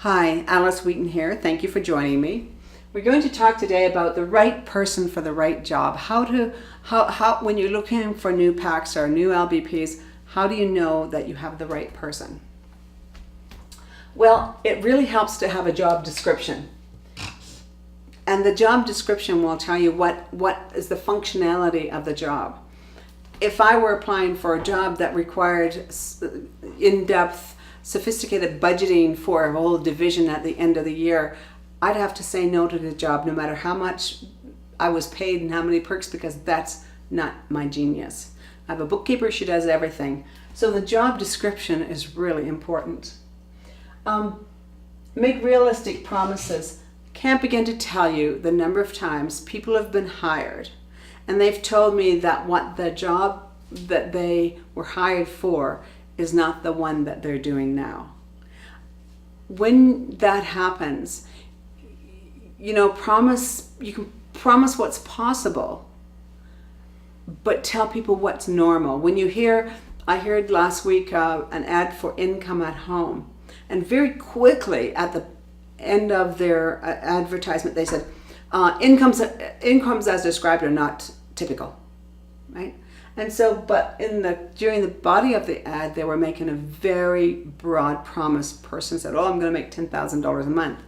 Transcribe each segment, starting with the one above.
Hi, Alice Wheaton here. Thank you for joining me. We're going to talk today about the right person for the right job. How when you're looking for new PACs or new LBPs, how do you know that you have the right person? Well, it really helps to have a job description. And the job description will tell you what is the functionality of the job. If I were applying for a job that required in-depth, sophisticated budgeting for a whole division at the end of the year, I'd have to say no to the job no matter how much I was paid and how many perks, because that's not my genius. I have a bookkeeper, she does everything. So the job description is really important. Make realistic promises. Can't begin to tell you the number of times people have been hired and they've told me that what the job that they were hired for is not the one that they're doing now. When that happens, you can promise what's possible, but tell people what's normal. I heard last week an ad for Income at Home, and very quickly at the end of their advertisement they said incomes as described are not typical, right? And so, but during the body of the ad, they were making a very broad promise. Person said, "Oh, I'm going to make $10,000 a month."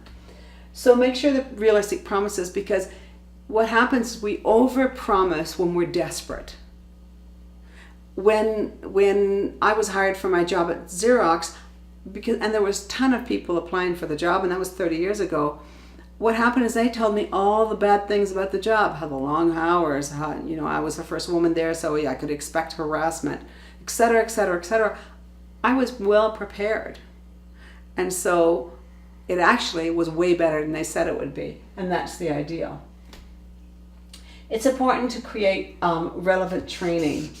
So make sure the realistic promises, because what happens is we overpromise when we're desperate. When I was hired for my job at Xerox, and there was a ton of people applying for the job, and that was 30 years ago. What happened is they told me all the bad things about the job, how the long hours, how I was the first woman there, so I could expect harassment, etc., etc., etc. I was well prepared, and so it actually was way better than they said it would be, and that's the ideal. It's important to create relevant training,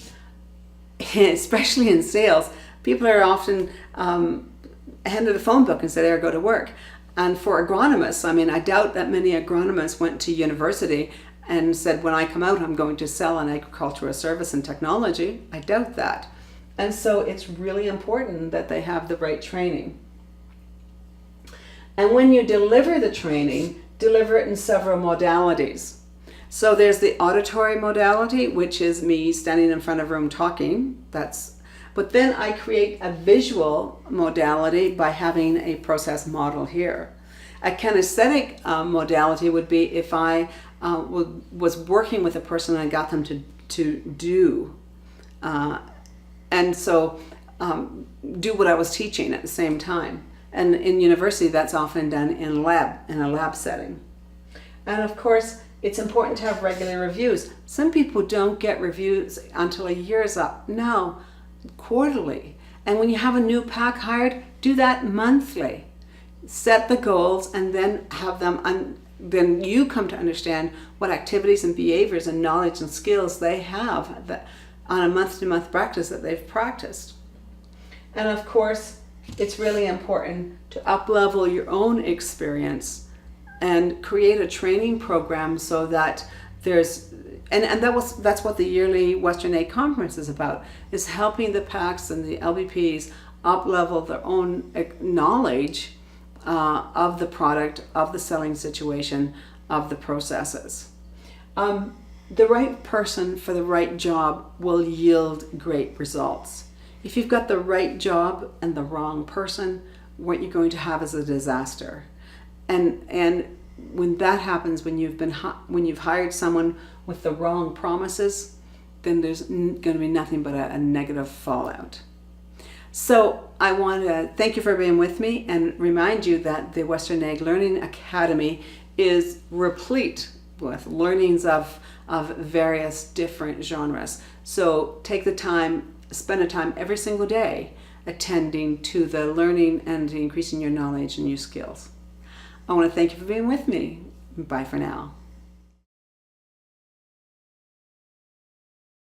especially in sales. People are often handed a phone book and say, "There, go to work." And for agronomists, I doubt that many agronomists went to university and said, "When I come out, I'm going to sell an agricultural service and technology." I doubt that. And so it's really important that they have the right training. And when you deliver the training, deliver it in several modalities. So there's the auditory modality, which is me standing in front of a room talking. But then I create a visual modality by having a process model here. A kinesthetic modality would be if I was working with a person and I got them to do, and so do what I was teaching at the same time. And in university, that's often done in a lab setting. And of course, it's important to have regular reviews. Some people don't get reviews until a year's up. No. Quarterly. And when you have a new PAC hired, do that monthly. Set the goals and then have them, then you come to understand what activities and behaviors and knowledge and skills they have that on a month-to-month practice that they've practiced. And of course, it's really important to up-level your own experience and create a training program so that that's what the yearly Western Ag Conference is about, is helping the PACs and the LBPs up-level their own knowledge of the product, of the selling situation, of the processes. The right person for the right job will yield great results. If you've got the right job and the wrong person, what you're going to have is a disaster. And when that happens, when you've hired someone with the wrong promises, then there's going to be nothing but a negative fallout. So I want to thank you for being with me and remind you that the Western Ag Learning Academy is replete with learnings of various different genres. So take the time, spend a time every single day attending to the learning and increasing your knowledge and your skills. I want to thank you for being with me. Bye for now.